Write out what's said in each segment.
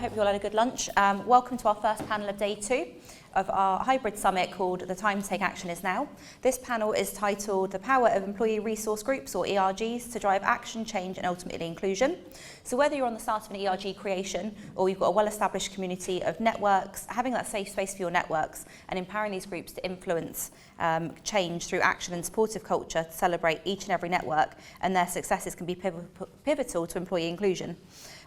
hope you all had a good lunch. Welcome to our first panel of day 2 of our hybrid summit called The Time to Take Action is Now. This panel is titled The Power of Employee Resource Groups, or ERGs, to drive action, change and ultimately inclusion. So whether you're on the start of an ERG creation or you've got a well-established community of networks, having that safe space for your networks and empowering these groups to influence change through action and supportive culture to celebrate each and every network and their successes can be pivotal to employee inclusion.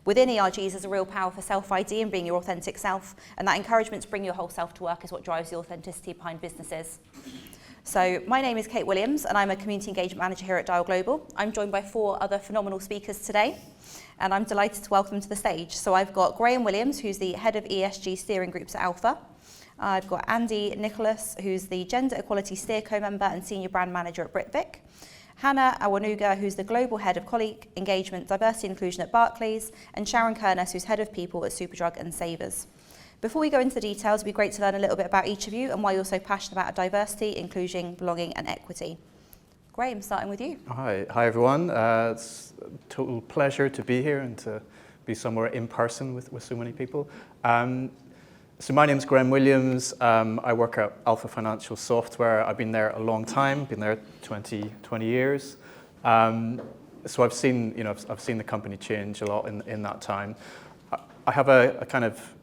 Within ERGs, there's a real power for self-ID and being your authentic self, and that encouragement to bring your whole self to work is what drives the authenticity behind businesses. So my name is Kate Williams, and I'm a Community Engagement Manager here at Dial Global. I'm joined by 4 other phenomenal speakers today, and I'm delighted to welcome them to the stage. So I've got Grahame Williams, who's the Head of ESG Steering Groups at Alfa. I've got Andy Nicholas, who's the Gender Equality Steerco member and Senior Brand Manager at Britvic. Hannah Awonuga, who's the Global Head of Colleague Engagement, Diversity and Inclusion at Barclays, and Sharon Curness, who's Head of People at Superdrug and Savers. Before we go into the details, it'd be great to learn a little bit about each of you and why you're so passionate about diversity, inclusion, belonging and equity. Grahame, starting with you. Hi everyone. It's a total pleasure to be here and to be somewhere in person with so many people. So my name's Grahame Williams. I work at Alfa Financial Software. I've been there a long time, been there 20 years. So I've seen the company change a lot in that time. I have a kind of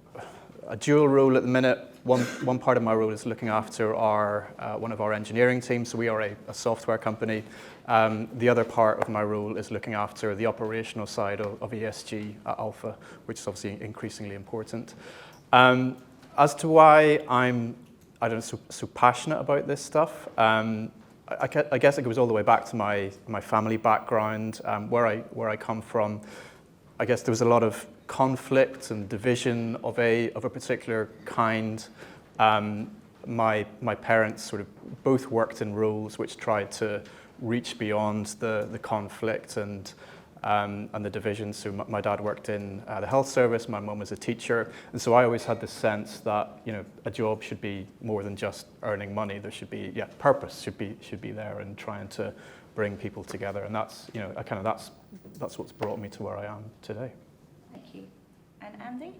a dual role at the minute. One part of my role is looking after one of our engineering teams. So we are a software company. The other part of my role is looking after the operational side of ESG at Alfa, which is obviously increasingly important. As to why I'm so passionate about this stuff, I guess it goes all the way back to my family background, where I come from. I guess there was a lot of conflict and division of a particular kind. My parents sort of both worked in roles which tried to reach beyond the conflict and the division. So my dad worked in the health service, my mum was a teacher, and so I always had this sense that a job should be more than just earning money. There should be purpose should be there and trying to bring people together, and that's that's what's brought me to where I am today. Thank you. And Andy?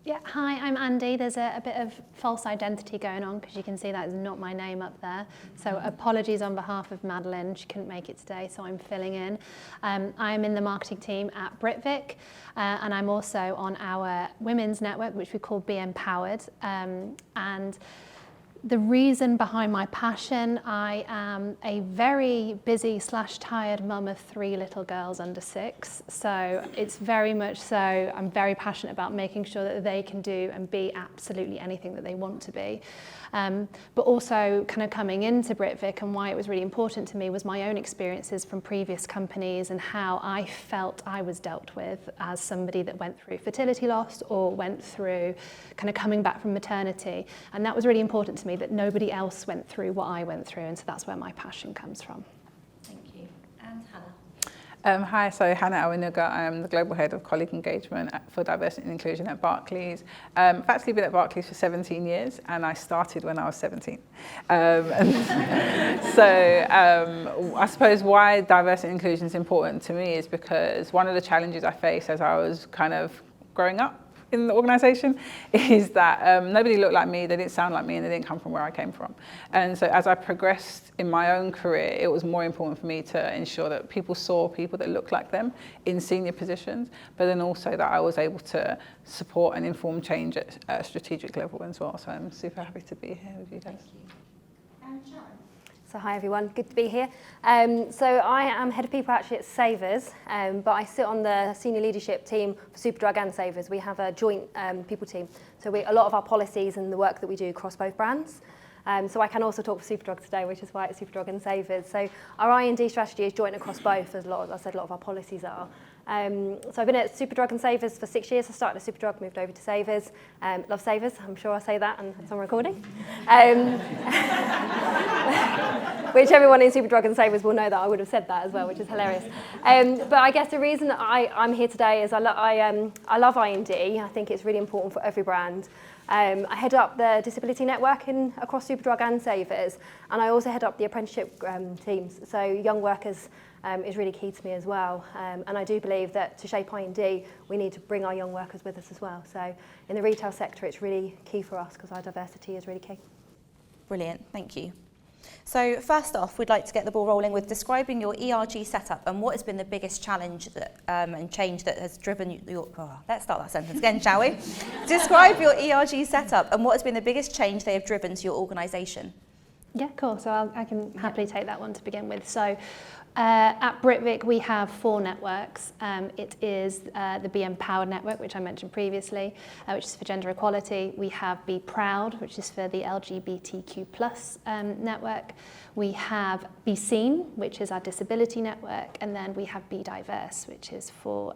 Yeah, hi, I'm Andy. There's a bit of false identity going on because you can see that is not my name up there. So apologies on behalf of Madeline. She couldn't make it today, so I'm filling in. I'm in the marketing team at Britvic, and I'm also on our women's network, which we call Be Empowered. And the reason behind my passion, I am a very busy / tired mum of 3 little girls under 6. So it's very much so, I'm very passionate about making sure that they can do and be absolutely anything that they want to be. But also kind of coming into Britvic and why it was really important to me was my own experiences from previous companies and how I felt I was dealt with as somebody that went through fertility loss or went through kind of coming back from maternity. And that was really important to me, that nobody else went through what I went through, and so that's where my passion comes from. Thank you. And Hannah? Hi, so Hannah Awonuga. I'm the Global Head of Colleague Engagement for Diversity and Inclusion at Barclays. I've actually been at Barclays for 17 years, and I started when I was 17. I suppose why diversity and inclusion is important to me is because one of the challenges I faced as I was kind of growing up in the organisation is that nobody looked like me, they didn't sound like me, and they didn't come from where I came from. And so as I progressed in my own career, it was more important for me to ensure that people saw people that looked like them in senior positions, but then also that I was able to support and inform change at a strategic level as well. So I'm super happy to be here with you guys. Thank you. And Sharon? So hi everyone, good to be here. So I am Head of People actually at Savers, but I sit on the senior leadership team for Superdrug and Savers. We have a joint people team. So a lot of our policies and the work that we do cross both brands. So I can also talk for Superdrug today, which is why it's Superdrug and Savers. So our I&D strategy is joint across both, as I said, a lot of our policies are. So I've been at Superdrug and Savers for 6 years. I started at Superdrug, moved over to Savers. Love Savers, I'm sure I'll say that and it's on recording. which everyone in Superdrug and Savers will know that I would have said that as well, which is hilarious. But I guess the reason that I'm here today is I love IND. I think it's really important for every brand. I head up the disability network across Superdrug and Savers, and I also head up the apprenticeship teams. So young workers is really key to me as well. And I do believe that to shape IND, we need to bring our young workers with us as well. So in the retail sector, it's really key for us because our diversity is really key. Brilliant, thank you. So first off, we'd like to get the ball rolling with describing your ERG setup and what has been the biggest challenge that, and change that has driven your... let's start that sentence again, shall we? Describe your ERG setup and what has been the biggest change they have driven to your organisation. Yeah, cool. So I can happily take that one to begin with. So at Britvic, we have 4 networks. It is the Be Empowered network, which I mentioned previously, which is for gender equality. We have Be Proud, which is for the LGBTQ+ network. We have Be Seen, which is our disability network. And then we have Be Diverse, which is for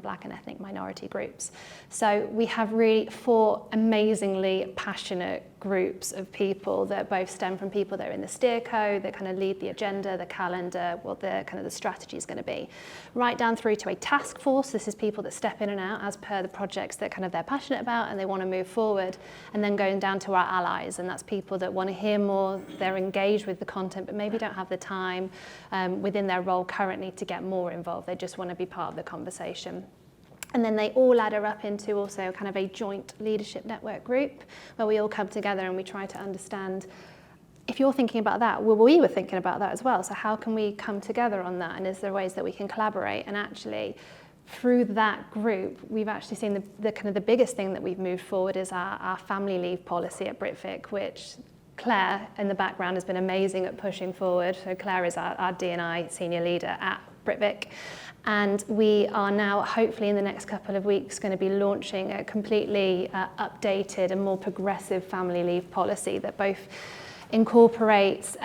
Black and ethnic minority groups. So we have really 4 amazingly passionate groups of people that both stem from people that are in the steer code, that kind of lead the agenda, the calendar, what the kind of the strategy is going to be, right down through to a task force. This is people that step in and out as per the projects that kind of they're passionate about and they want to move forward, and then going down to our allies, and that's people that want to hear more, they're engaged with the content but maybe don't have the time within their role currently to get more involved. They just want to be part of the conversation. And then they all ladder up into also kind of a joint leadership network group where we all come together and we try to understand, if you're thinking about that, well, we were thinking about that as well. So how can we come together on that? And is there ways that we can collaborate? And actually, through that group, we've actually seen the kind of the biggest thing that we've moved forward is our family leave policy at Britvic, which Claire in the background has been amazing at pushing forward. So Claire is our D&I senior leader at Britvic. And we are now, hopefully in the next couple of weeks, going to be launching a completely updated and more progressive family leave policy that both incorporates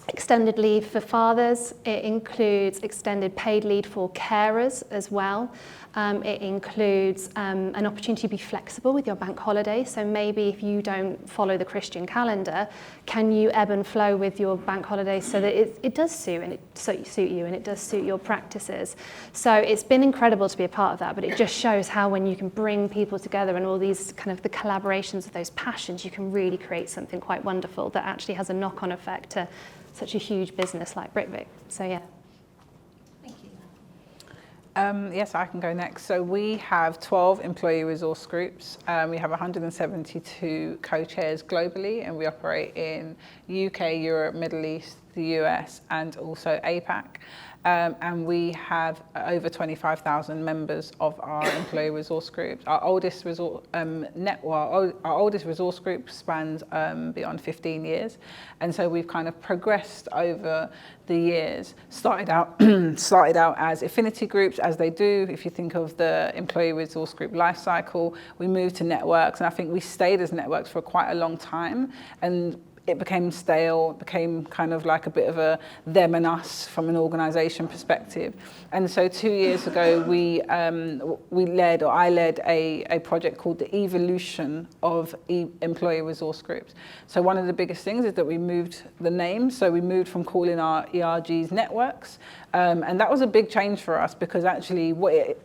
extended leave for fathers. It includes extended paid leave for carers as well. It includes an opportunity to be flexible with your bank holiday. So maybe if you don't follow the Christian calendar, can you ebb and flow with your bank holiday so that it does suit you and it does suit your practices. So it's been incredible to be a part of that, but it just shows how when you can bring people together and all these kind of the collaborations of those passions, you can really create something quite wonderful that actually has a knock-on effect to such a huge business like Britvic. So yeah. Yes, I can go next. So we have 12 employee resource groups. We have 172 co-chairs globally, and we operate in UK, Europe, Middle East, the US, and also APAC. And we have over 25,000 members of our employee resource groups. Our oldest resource group spans beyond 15 years, and so we've kind of progressed over the years. Started out as affinity groups, as they do. If you think of the employee resource group life cycle, we moved to networks, and I think we stayed as networks for quite a long time, and it became stale, it became kind of like a bit of a them and us from an organisation perspective. And so 2 years ago, I led a project called the evolution of employee resource groups. So one of the biggest things is that we moved the name. So we moved from calling our ERGs networks. And that was a big change for us because actually what it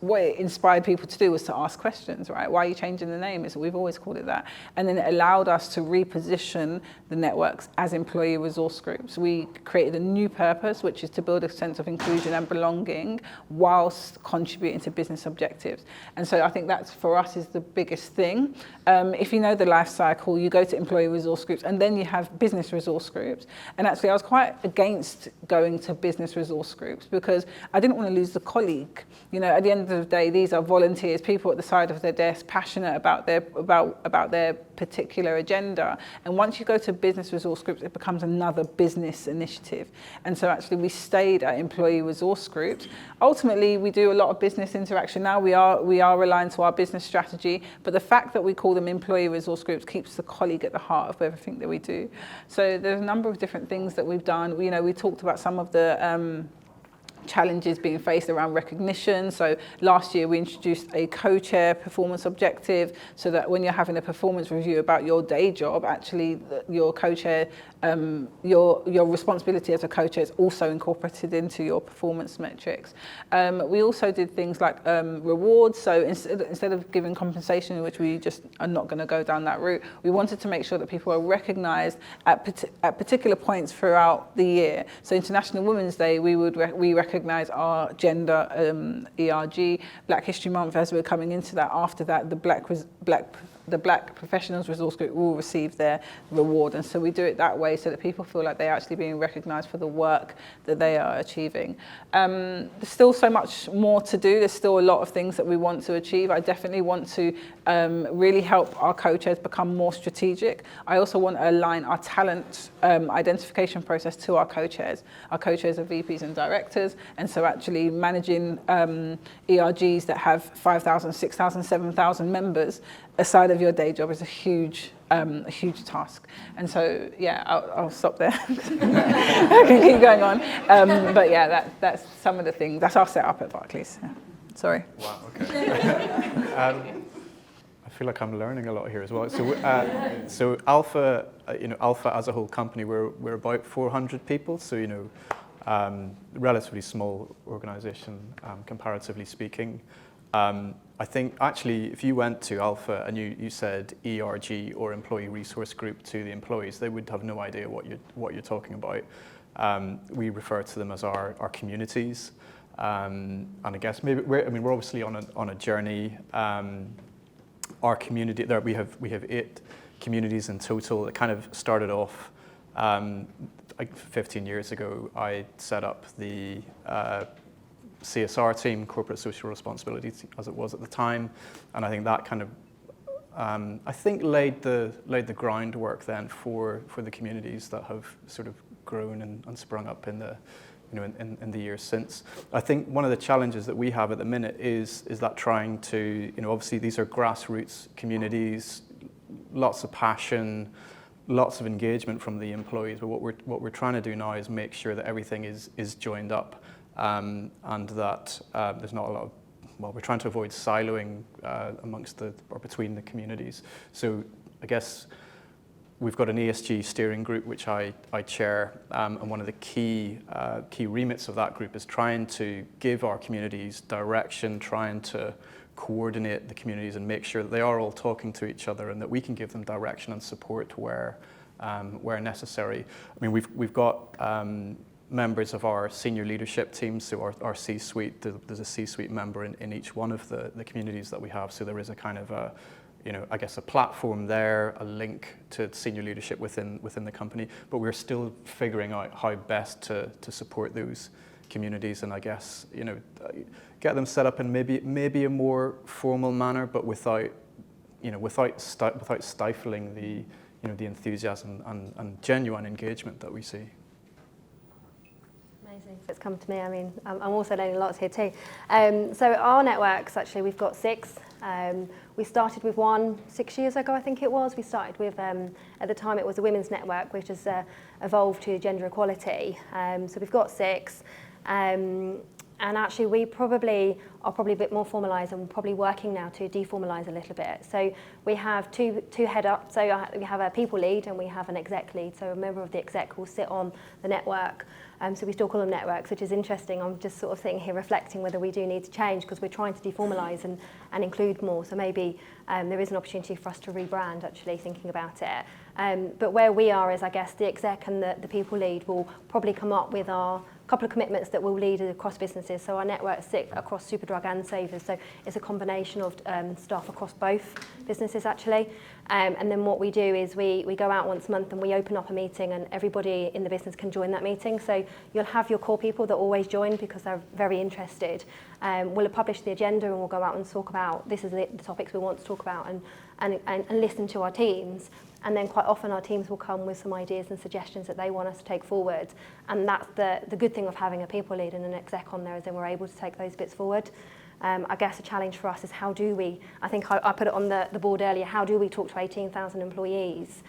inspired people to do was to ask questions, right? Why are you changing the name? It's we've always called it that. And then it allowed us to reposition the networks as employee resource groups. We created a new purpose, which is to build a sense of inclusion and belonging whilst contributing to business objectives. And so I think that's, for us, is the biggest thing. If you know the life cycle, you go to employee resource groups and then you have business resource groups. And actually I was quite against going to business resource groups because I didn't want to lose the colleague. You know, at the end of the day, these are volunteers, people at the side of their desk, passionate about their particular agenda. And once you go to business resource groups, it becomes another business initiative. And so actually we stayed at employee resource groups. Ultimately, we do a lot of business interaction now. We are relying to our business strategy, but the fact that we call them employee resource groups keeps the colleague at the heart of everything that we do. So there's a number of different things that we've done. You know, we talked about some of the challenges being faced around recognition. So last year we introduced a co-chair performance objective, so that when you're having a performance review about your day job, actually your co-chair, your responsibility as a co-chair is also incorporated into your performance metrics. We also did things like rewards. So instead of giving compensation, which we just are not going to go down that route, we wanted to make sure that people are recognised at particular points throughout the year. So International Women's Day, we recognise our gender ERG. Black History Month, as we're coming into that, after that, the Black Professionals Resource Group will receive their reward. And so we do it that way so that people feel like they're actually being recognised for the work that they are achieving. There's still so much more to do. There's still a lot of things that we want to achieve. I definitely want to really help our co-chairs become more strategic. I also want to align our talent identification process to our co-chairs. Our co-chairs are VPs and directors, and so actually managing ERGs that have 5,000, 6,000, 7,000 members aside of your day job is a huge task. And so, yeah, I'll stop there. I can keep going on. But yeah, that's some of the things. That's our setup at Barclays. Yeah. Sorry. Wow, okay. I feel like I'm learning a lot here as well. So Alfa, Alfa as a whole company, we're about 400 people. So, relatively small organization, comparatively speaking. I think actually if you went to Alfa and you said ERG or employee resource group to the employees, they would have no idea what you're talking about. We refer to them as our communities. And I guess maybe we're obviously on a journey. Our community there, we have 8 communities in total. It kind of started off like 15 years ago. I set up the CSR team, corporate social responsibility, as it was at the time, and I think that kind of laid the groundwork then for the communities that have sort of grown and sprung up in the in the years since. I think one of the challenges that we have at the minute is that trying to, obviously these are grassroots communities, lots of passion, lots of engagement from the employees, but what we're trying to do now is make sure that everything is joined up. And that there's not a lot of, we're trying to avoid siloing between the communities. So I guess we've got an ESG steering group, which I chair, and one of the key remits of that group is trying to give our communities direction, trying to coordinate the communities and make sure that they are all talking to each other and that we can give them direction and support where necessary. I mean, we've got members of our senior leadership team, so our C-suite, there's a C-suite member in each one of the communities that we have, so there is a kind of a, I guess a platform there, a link to senior leadership within the company, but we're still figuring out how best to support those communities and I guess, get them set up in maybe a more formal manner, but without stifling the enthusiasm and genuine engagement that we see. It's come to me. I mean, I'm also learning lots here too. So our networks, actually, we've got 6. We started with 1 6 years ago, I think it was. We started with, at the time it was a women's network, which has evolved to gender equality. So we've got 6. And actually we are probably a bit more formalised and we're probably working now to deformalise a little bit. So we have two head-ups. So we have a people lead and we have an exec lead. So a member of the exec will sit on the network. So we still call them networks, which is interesting. I'm just sort of sitting here reflecting whether we do need to change because we're trying to deformalise and include more. So maybe there is an opportunity for us to rebrand, actually, thinking about it. But where we are is, I guess, the exec and the people lead will probably come up with our couple of commitments that will lead across businesses. So our networks sit across Superdrug and Savers. So it's a combination of staff across both businesses, actually. And then what we do is we go out once a month and we open up a meeting and everybody in the business can join that meeting. So you'll have your core people that always join because they're very interested. We'll publish the agenda and we'll go out and talk about this is the topics we want to talk about and listen to our teams. And then quite often our teams will come with some ideas and suggestions that they want us to take forward. And that's the good thing of having a people lead and an exec on there is then we're able to take those bits forward. I guess a challenge for us is how do we, I think I put it on the board earlier, how do we talk to 18,000 employees,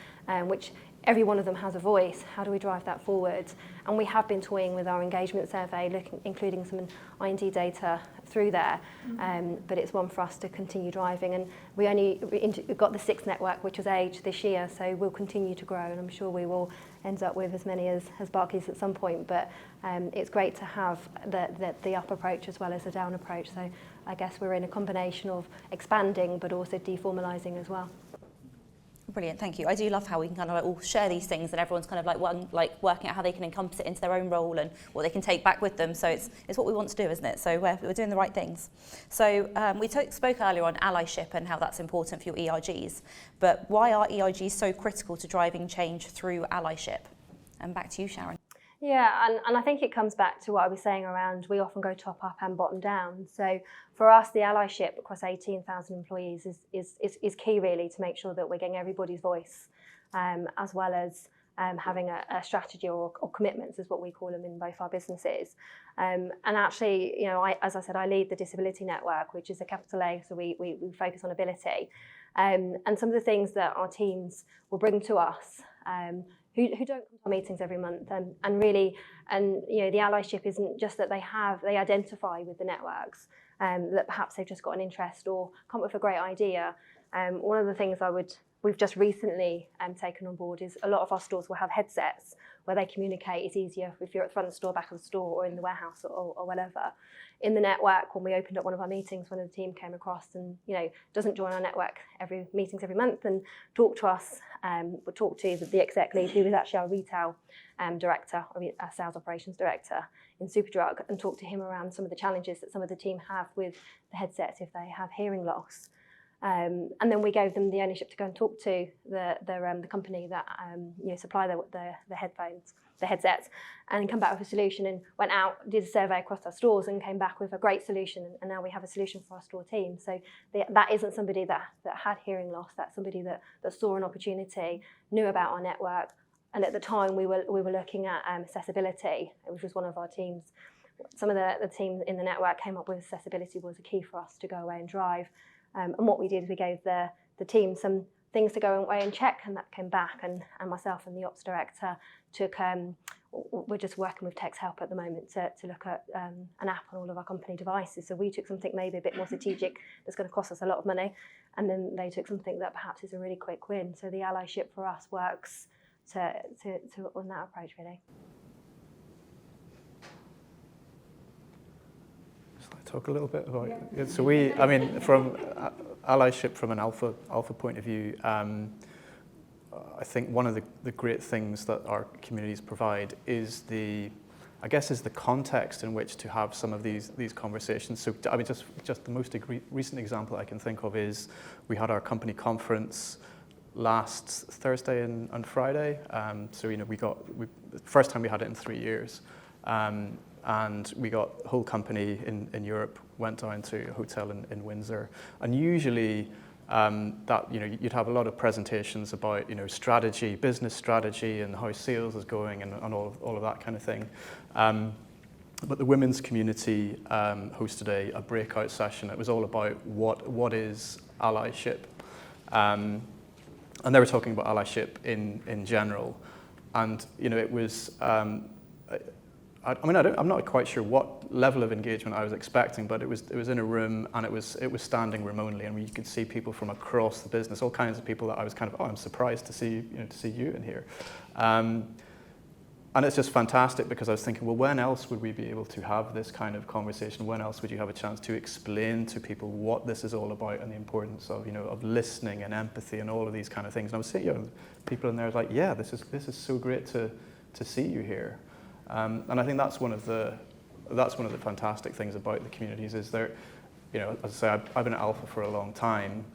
which every one of them has a voice. How do we drive that forward? And we have been toying with our engagement survey, including some IND data through there, but it's one for us to continue driving. And we got the 6th network, which was Age this year, so we'll continue to grow, and I'm sure we will end up with as many as Barclays at some point. But it's great to have the up approach as well as the down approach. So I guess we're in a combination of expanding, but also deformalising as well. Brilliant, thank you. I do love how we can kind of like all share these things and everyone's kind of like working out how they can encompass it into their own role and what they can take back with them. So it's what we want to do, isn't it? So we're doing the right things. So we spoke earlier on allyship and how that's important for your ERGs. But why are ERGs so critical to driving change through allyship? And back to you, Sharon. Yeah, and I think it comes back to what I was saying around we often go top up and bottom down. So for us, the allyship across 18,000 employees is key really to make sure that we're getting everybody's voice, as well as having a strategy or commitments is what we call them in both our businesses. And actually, you know, as I said, I lead the Disability Network, which is a capital A, so we focus on ability. And some of the things that our teams will bring to us, who don't come to our meetings every month, and really, you know, the allyship isn't just that they identify with the networks, that perhaps they've just got an interest or come up with a great idea. One of the things we've just recently taken on board is a lot of our stores will have headsets where they communicate. It's easier if you're at the front of the store, back of the store, or in the warehouse or whatever. In the network, when we opened up one of our meetings, one of the team came across and, you know, doesn't join our network every month and talk to us, we'll talk to the exec lead, who is actually our retail director, or our sales operations director in Superdrug, and talk to him around some of the challenges that some of the team have with the headsets if they have hearing loss. And then we gave them the ownership to go and talk to the company that you know, supply the headphones, the headsets, and come back with a solution, and went out, did a survey across our stores and came back with a great solution, and now we have a solution for our store team. So that isn't somebody that had hearing loss, that's somebody that saw an opportunity, knew about our network, and at the time we were looking at accessibility, which was one of our teams. Some of the team in the network came up with accessibility was a key for us to go away and drive. And what we did is we gave the team some things to go away and check, and that came back, and myself and the ops director took, we're just working with Tech's help at the moment to look at an app on all of our company devices. So we took something maybe a bit more strategic that's going to cost us a lot of money, and then they took something that perhaps is a really quick win. So the allyship for us works to on that approach really. Talk a little bit about it. So I mean, from allyship from an Alfa point of view, I think one of the great things that our communities provide is the context in which to have some of these conversations. So I mean, just the most recent example I can think of is we had our company conference last Thursday and Friday. So you know, the first time we had it in 3 years. And we got the whole company in Europe went down to a hotel in Windsor, and usually that, you know, you'd have a lot of presentations about, you know, strategy, business strategy, and how sales is going, and all of that kind of thing. But the women's community hosted a breakout session. It was all about what is allyship, and they were talking about allyship in general, and you know, it was. I'm not quite sure what level of engagement I was expecting, but it was in a room, and it was standing room only, and you could see people from across the business, all kinds of people that I was kind of, I'm surprised to see you in here, and it's just fantastic, because I was thinking, well, when else would we be able to have this kind of conversation? When else would you have a chance to explain to people what this is all about and the importance of, you know, of listening and empathy and all of these kind of things? And I was seeing, you know, people in there like, yeah, this is so great to see you here. And I think that's one of the fantastic things about the communities is there, you know, as I say, I've been at Alfa for a long time.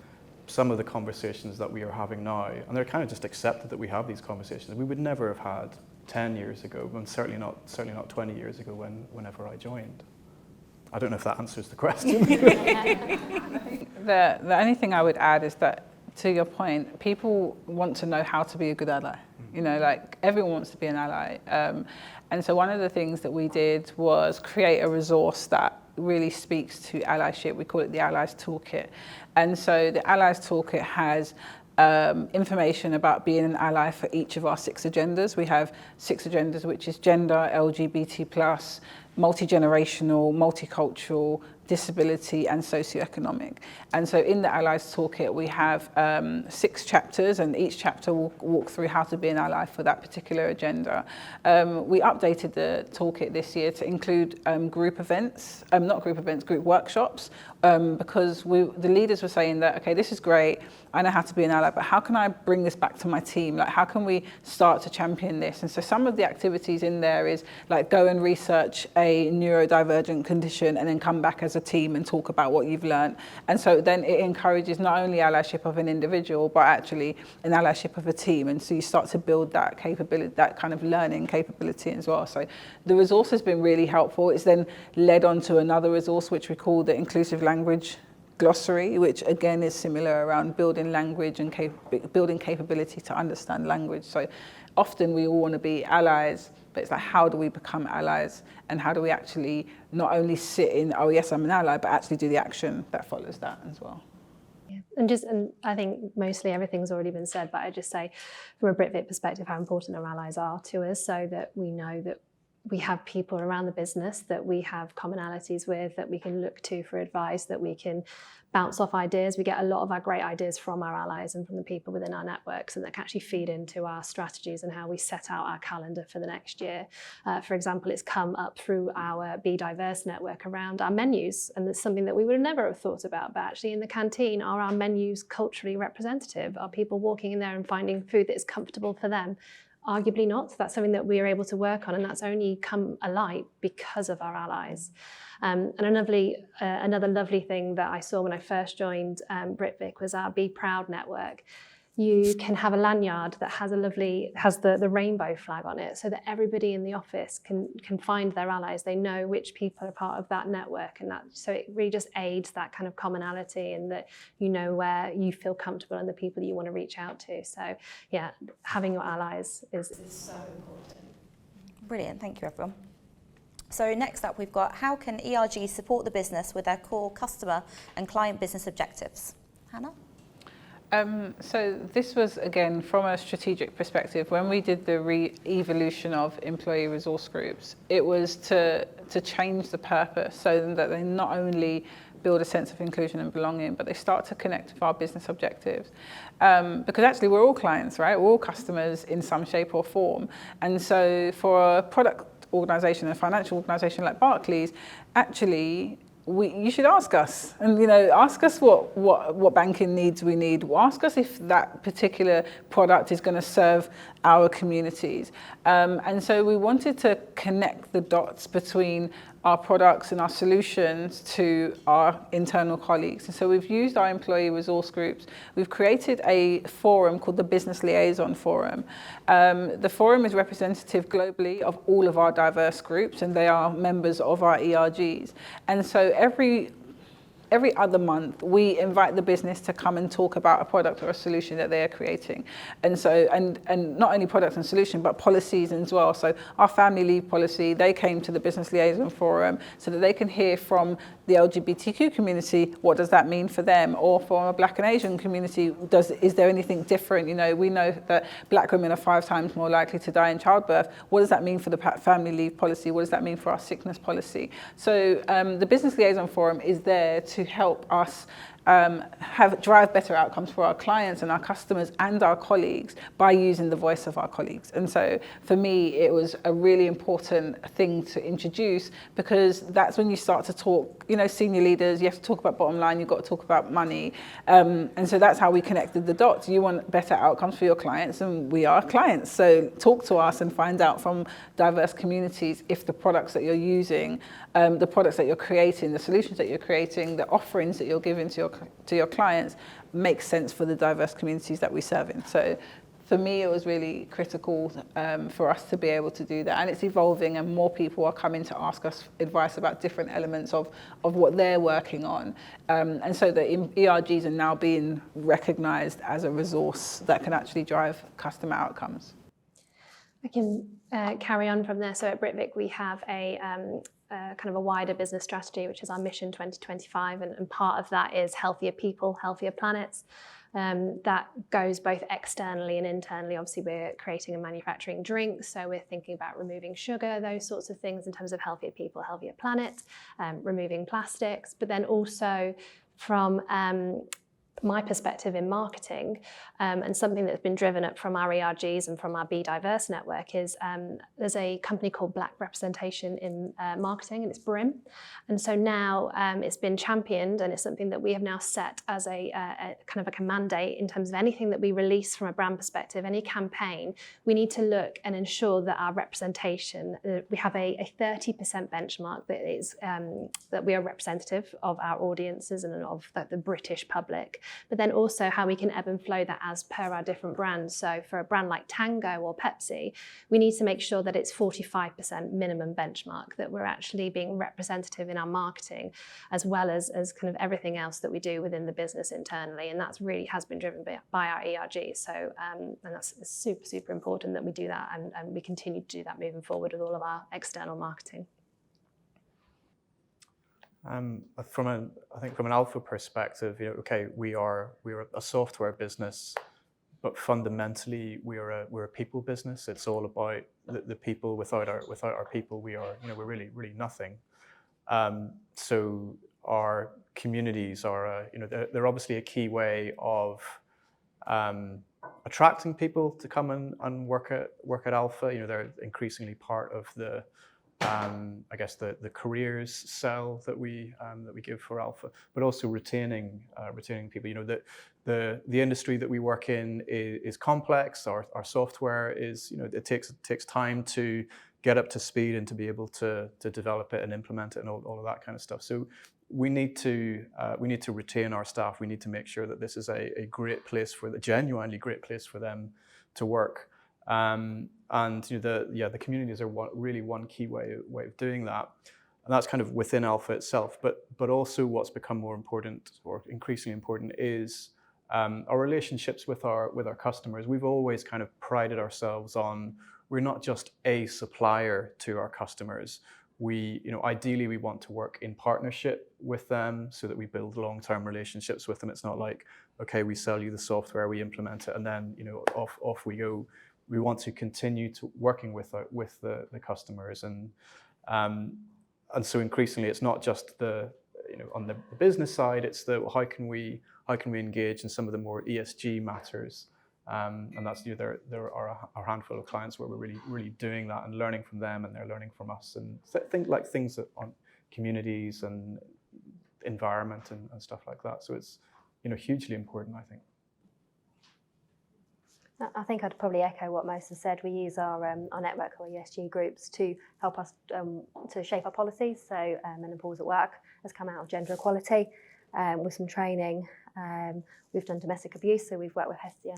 Some of the conversations that we are having now, and they're kind of just accepted that we have these conversations, we would never have had 10 years ago, and certainly not 20 years ago whenever I joined. I don't know if that answers the question. I think the only thing I would add is that, to your point, people want to know how to be a good ally. You know, like everyone wants to be an ally. And so one of the things that we did was create a resource that really speaks to allyship. We call it the Allies Toolkit. And so the Allies Toolkit has information about being an ally for each of our 6 agendas. We have 6 agendas, which is gender, LGBT+, multi-generational, multicultural, disability and socioeconomic. And so in the Allies Toolkit, we have 6 chapters, and each chapter will walk through how to be an ally for that particular agenda. We updated the toolkit this year to include group workshops, because the leaders were saying that, okay, this is great, I know how to be an ally, but how can I bring this back to my team? Like, how can we start to champion this? And so some of the activities in there is like go and research a neurodivergent condition and then come back as a team and talk about what you've learned. And so then it encourages not only allyship of an individual, but actually an allyship of a team. And so you start to build that capability, that kind of learning capability as well. So the resource has been really helpful. It's then led on to another resource, which we call the Inclusive Language Glossary, which again is similar around building language and building capability to understand language. So often we all want to be allies, but it's like, how do we become allies? And how do we actually not only sit in, oh yes, I'm an ally, but actually do the action that follows that as well. Yeah. And I think mostly everything's already been said, but I just say from a Britvic perspective how important our allies are to us, so that we know that we have people around the business that we have commonalities with, that we can look to for advice, that we can bounce off ideas. We get a lot of our great ideas from our allies and from the people within our networks, and that can actually feed into our strategies and how we set out our calendar for the next year. For example, it's come up through our Be Diverse network around our menus, and it's something that we would have never have thought about, but actually in the canteen, are our menus culturally representative? Are people walking in there and finding food that is comfortable for them? Arguably not. That's something that we are able to work on, and that's only come alight because of our allies. And another lovely thing that I saw when I first joined Britvic was our Be Proud network. You can have a lanyard that has the rainbow flag on it, so that everybody in the office can find their allies. They know which people are part of that network, and so it really just aids that kind of commonality, and that you know where you feel comfortable and the people that you want to reach out to. So yeah, having your allies is so important. Brilliant, thank you everyone. So next up we've got, how can ERGs support the business with their core customer and client business objectives? Hannah? So this was, again, from a strategic perspective. When we did the re-evolution of employee resource groups, it was to change the purpose so that they not only build a sense of inclusion and belonging, but they start to connect with our business objectives. Because actually we're all clients, right? We're all customers in some shape or form. And so for a product organisation, a financial organisation like Barclays, actually, you should ask us, and ask us what banking needs we need. Ask us if that particular product is going to serve our communities. And so we wanted to connect the dots between our products and our solutions to our internal colleagues. And so we've used our employee resource groups. We've created a forum called the Business Liaison Forum. The forum is representative globally of all of our diverse groups, and they are members of our ERGs. And so every other month, we invite the business to come and talk about a product or a solution that they are creating. And so, and not only product and solution, but policies as well. So our family leave policy, they came to the Business Liaison Forum so that they can hear from the LGBTQ community, what does that mean for them? Or for a Black and Asian community, is there anything different? We know that Black women are 5 times more likely to die in childbirth. What does that mean for the family leave policy? What does that mean for our sickness policy? So the Business Liaison Forum is there to help us drive better outcomes for our clients and our customers and our colleagues by using the voice of our colleagues. And so for me, it was a really important thing to introduce, because that's when you start to talk, senior leaders, you have to talk about bottom line, you've got to talk about money. And so that's how we connected the dots. You want better outcomes for your clients, and we are clients. So talk to us and find out from diverse communities if the products that you're using, the products that you're creating, the solutions that you're creating, the offerings that you're giving to your clients make sense for the diverse communities that we serve in. So for me, it was really critical for us to be able to do that. And it's evolving, and more people are coming to ask us advice about different elements of what they're working on. And so the ERGs are now being recognised as a resource that can actually drive customer outcomes. I can carry on from there. So at Britvic, we have a kind of a wider business strategy, which is our Mission 2025, and part of that is healthier people, healthier planets. That goes both externally and internally. Obviously, we're creating and manufacturing drinks, so we're thinking about removing sugar, those sorts of things in terms of healthier people, healthier planet, removing plastics, but then also from my perspective in marketing, and something that's been driven up from our ERGs and from our Be Diverse network is there's a company called Black Representation in Marketing, and it's BRIM. And so now it's been championed, and it's something that we have now set as a kind of like a mandate in terms of anything that we release from a brand perspective, any campaign, we need to look and ensure that our representation, we have a 30% benchmark that is that we are representative of our audiences and of the British public. But then also how we can ebb and flow that as per our different brands. So for a brand like Tango or Pepsi, we need to make sure that it's 45% minimum benchmark, that we're actually being representative in our marketing, as well as kind of everything else that we do within the business internally. And that's really has been driven by our ERG. So, and that's super, super important that we do that, and we continue to do that moving forward with all of our external marketing. I think from an Alfa perspective, okay, we're a software business, but fundamentally we're a people business. It's all about the people. Without our people, we're really nothing. So our communities are they're obviously a key way of attracting people to come and work at Alfa. They're increasingly part of the I guess the careers cell that we give for Alfa, but also retaining people. The industry that we work in is complex. Our software is it takes time to get up to speed and to be able to develop it and implement it and all of that kind of stuff. So we need to retain our staff. We need to make sure that this is a great place genuinely great place for them to work. And the communities are one key way of doing that, and that's kind of within Alfa itself. But also what's become more important or increasingly important is our relationships with our customers. We've always kind of prided ourselves on we're not just a supplier to our customers. Ideally we want to work in partnership with them so that we build long-term relationships with them. It's not like, okay, we sell you the software, we implement it, and then off we go. We want to continue to working with the customers, and so increasingly it's not just on the business side. It's how can we engage in some of the more ESG matters, and that's there are a handful of clients where we're really doing that and learning from them, and they're learning from us, and things that on communities and environment and stuff like that. So it's hugely important, I think. I think I'd probably echo what most have said. We use our network or ESG groups to help us to shape our policies. So menopause at work has come out of gender equality with some training. We've done domestic abuse, so we've worked with Hestia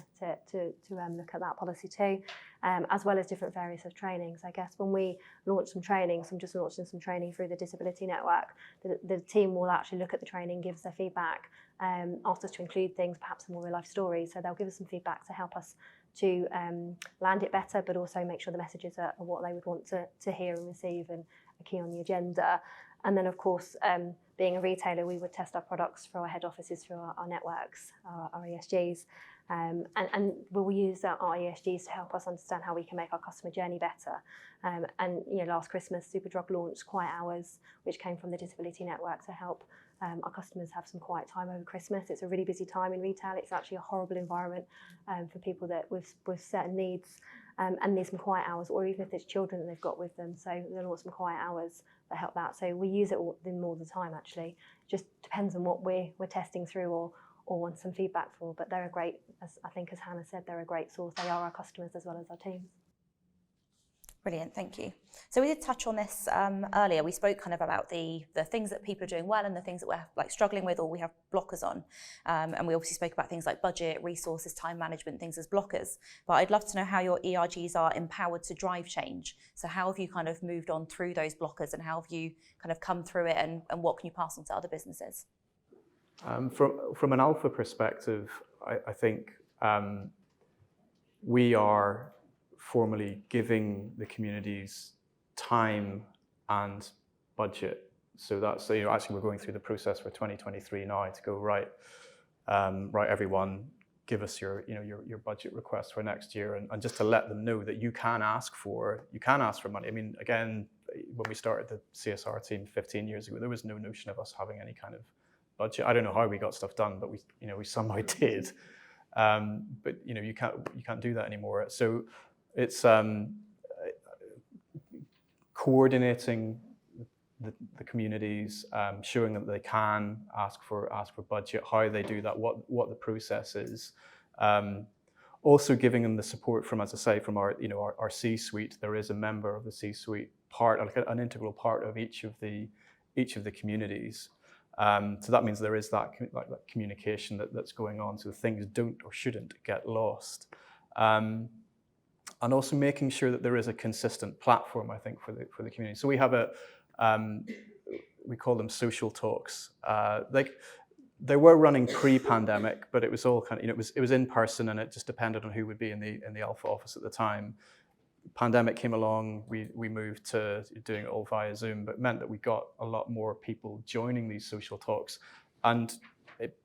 to look at that policy too, as well as different various of trainings. I guess when we launch some trainings, I'm just launching some training through the Disability Network, the team will actually look at the training, give us their feedback, ask us to include things, perhaps some more real life stories. So they'll give us some feedback to help us to land it better, but also make sure the messages are what they would want to hear and receive and are key on the agenda. And then, of course, being a retailer, we would test our products for our head offices, through our networks, our ESGs, and we'll use our ESGs to help us understand how we can make our customer journey better. And last Christmas, Superdrug launched Quiet Hours, which came from the Disability Network to help our customers have some quiet time over Christmas. It's a really busy time in retail. It's actually a horrible environment for people that with certain needs and need some quiet hours, or even if there's children that they've got with them. So they'll want some quiet hours that help that. So we use it all the time, actually. Just depends on what we're testing through or want some feedback for. But they're a great, as Hannah said, they're a great source. They are our customers as well as our teams. Brilliant, thank you. So we did touch on this earlier. We spoke kind of about the things that people are doing well and the things that we're struggling with or we have blockers on. And we obviously spoke about things like budget, resources, time management, things as blockers. But I'd love to know how your ERGs are empowered to drive change. So how have you kind of moved on through those blockers, and how have you kind of come through it, and what can you pass on to other businesses? From an Alfa perspective, I think we are formally giving the communities time and budget. So that's, actually we're going through the process for 2023 now to go, right, everyone, give us your budget request for next year, and just to let them know that you can ask for money. I mean, again, when we started the CSR team 15 years ago, there was no notion of us having any kind of budget. I don't know how we got stuff done, but we somehow did. But you can't do that anymore. So it's coordinating the communities, showing them that they can ask for budget, how they do that, what the process is. Also giving them the support from, as I say, from our C-suite. There is a member of the C-suite part, like an integral part of each of the communities. So that means there is that communication that's going on, so things don't or shouldn't get lost. And also making sure that there is a consistent platform, I think, for the community. So we have we call them social talks. They were running pre-pandemic, but it was all kind of, it was in person, and it just depended on who would be in the Alfa office at the time. Pandemic came along, we moved to doing it all via Zoom, but it meant that we got a lot more people joining these social talks, and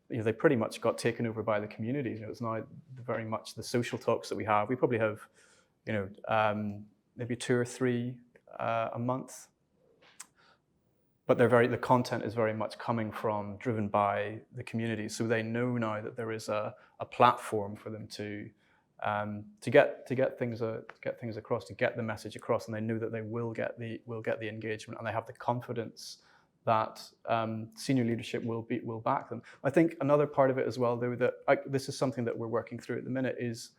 they pretty much got taken over by the community. It's now very much the social talks that we have. We probably have, maybe 2 or 3 a month, but the content is very much driven by the community. So they know now that there is a platform for them to get things across, to get the message across, and they know that they will get the engagement, and they have the confidence that senior leadership will back them. I think another part of it as well, though, that this is something that we're working through at the minute, is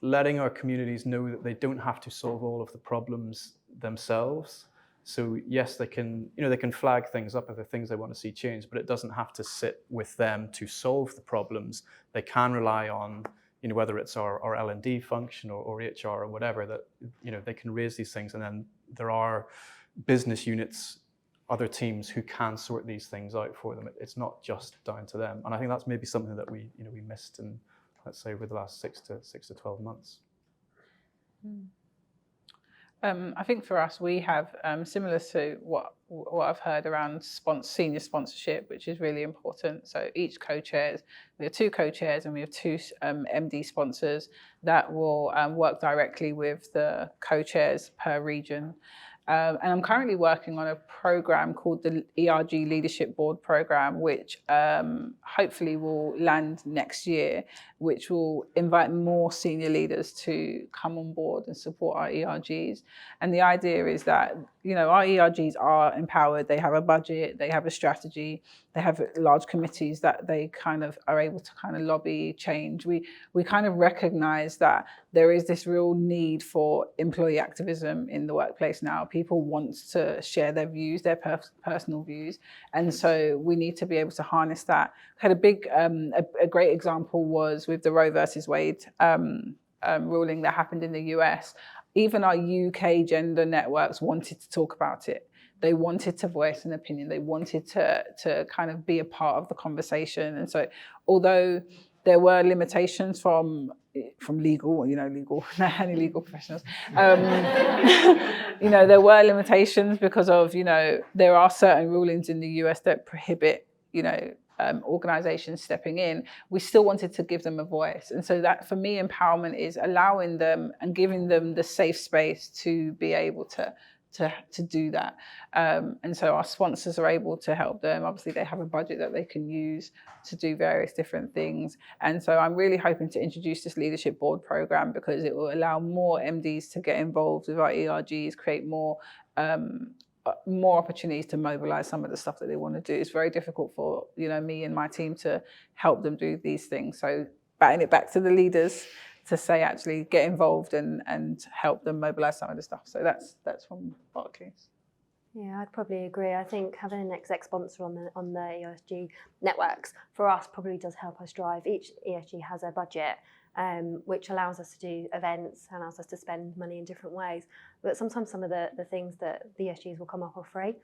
letting our communities know that they don't have to solve all of the problems themselves. So yes, they can flag things up if there are things they want to see changed, but it doesn't have to sit with them to solve the problems. They can rely on, whether it's our L&D function or HR or whatever, that they can raise these things, and then there are business units, other teams who can sort these things out for them. It's not just down to them, and I think that's maybe something that we missed in, let's say, over the last 6 to 12 months. I think for us, we have, similar to what I've heard around senior sponsorship, which is really important. So each co-chairs, we have 2 co-chairs, and we have 2 MD sponsors that will work directly with the co-chairs per region. And I'm currently working on a program called the ERG Leadership Board Program, which hopefully will land next year, which will invite more senior leaders to come on board and support our ERGs. And the idea is that, our ERGs are empowered. They have a budget, they have a strategy, they have large committees that they kind of are able to kind of lobby change. We kind of recognize that there is this real need for employee activism in the workplace now. People want to share their views, their personal views. And so we need to be able to harness that. I had a great example was with the Roe versus Wade ruling that happened in the US. Even our UK gender networks wanted to talk about it. They wanted to voice an opinion. They wanted to kind of be a part of the conversation. And so although there were limitations from legal, any legal professionals, there were limitations because of, there are certain rulings in the US that prohibit, organizations stepping in. We still wanted to give them a voice. And so that, for me, empowerment is allowing them and giving them the safe space to be able to do that. And so our sponsors are able to help them. Obviously, they have a budget that they can use to do various different things. And so I'm really hoping to introduce this leadership board program, because it will allow more MDs to get involved with our ERGs, create more opportunities to mobilize some of the stuff that they want to do. It's very difficult for me and my team to help them do these things. So batting it back to the leaders to say, actually get involved and help them mobilize some of the stuff. So that's from Barclays. Yeah, I'd probably agree. I think having an exec sponsor on the ERG networks for us probably does help us drive. Each ERG has a budget, which allows us to do events, allows us to spend money in different ways. But sometimes some of the things that the ESGs will come up are free.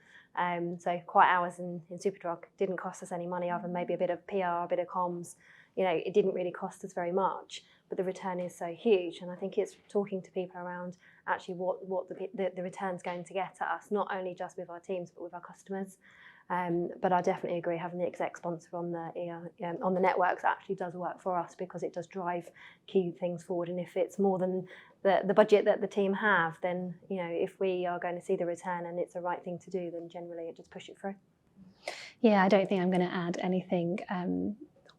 So quiet hours in Superdrug didn't cost us any money other than maybe a bit of PR, a bit of comms. It didn't really cost us very much, but the return is so huge. And I think it's talking to people around actually what the return's going to get at us, not only just with our teams, but with our customers. But I definitely agree, having the exec sponsor on the networks actually does work for us, because it does drive key things forward. And if it's more than the budget that the team have, then if we are going to see the return and it's the right thing to do, then generally it just push it through. Yeah, I don't think I'm going to add anything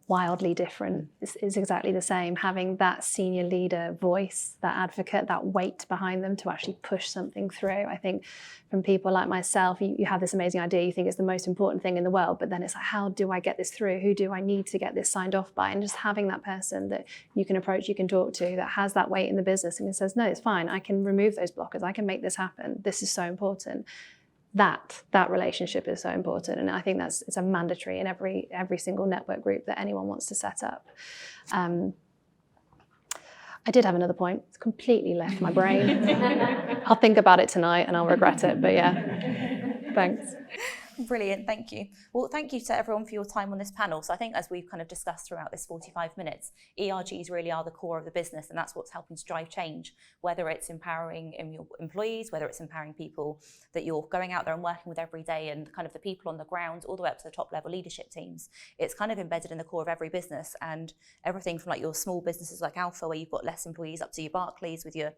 wildly different. It's exactly the same. Having that senior leader voice, that advocate, that weight behind them to actually push something through. I think from people like myself, you have this amazing idea, you think it's the most important thing in the world, but then it's like, how do I get this through? Who do I need to get this signed off by? And just having that person that you can approach, you can talk to, that has that weight in the business and says, no, it's fine. I can remove those blockers. I can make this happen. This is so important. That relationship is so important, and I think it's a mandatory in every single network group that anyone wants to set up. I did have another point. It's completely left my brain. I'll think about it tonight and I'll regret it, but yeah, thanks. Brilliant, thank you. Well, thank you to everyone for your time on this panel. So I think, as we've kind of discussed throughout this 45 minutes, ERGs really are the core of the business, and that's what's helping to drive change, whether it's empowering your employees, whether it's empowering people that you're going out there and working with every day, and kind of the people on the ground all the way up to the top level leadership teams. It's kind of embedded in the core of every business, and everything from like your small businesses like Alfa, where you've got less employees, up to your Barclays with your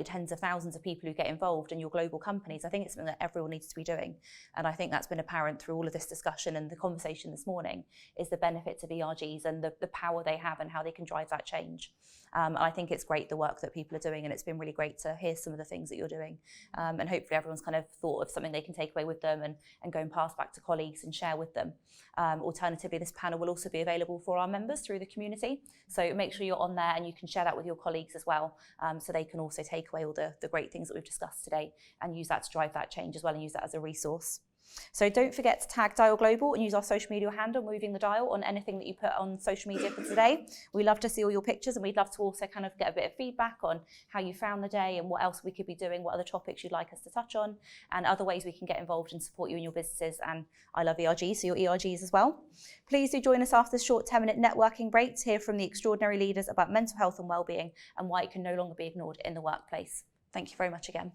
tens of thousands of people who get involved, and your global companies. I think it's something that everyone needs to be doing, and I think that's been apparent through all of this discussion and the conversation this morning, is the benefits of ERGs and the power they have and how they can drive that change. And I think it's great, the work that people are doing, and it's been really great to hear some of the things that you're doing. And hopefully everyone's kind of thought of something they can take away with them and go and pass back to colleagues and share with them. Alternatively, this panel will also be available for our members through the community. So make sure you're on there and you can share that with your colleagues as well, so they can also take away all the great things that we've discussed today and use that to drive that change as well, and use that as a resource. So don't forget to tag Dial Global and use our social media handle, Moving the Dial, on anything that you put on social media for today. We love to see all your pictures, and we'd love to also kind of get a bit of feedback on how you found the day and what else we could be doing, what other topics you'd like us to touch on, and other ways we can get involved and support you in your businesses. And I love ERGs, so your ERGs as well. Please do join us after this short 10-minute networking break to hear from the extraordinary leaders about mental health and wellbeing and why it can no longer be ignored in the workplace. Thank you very much again.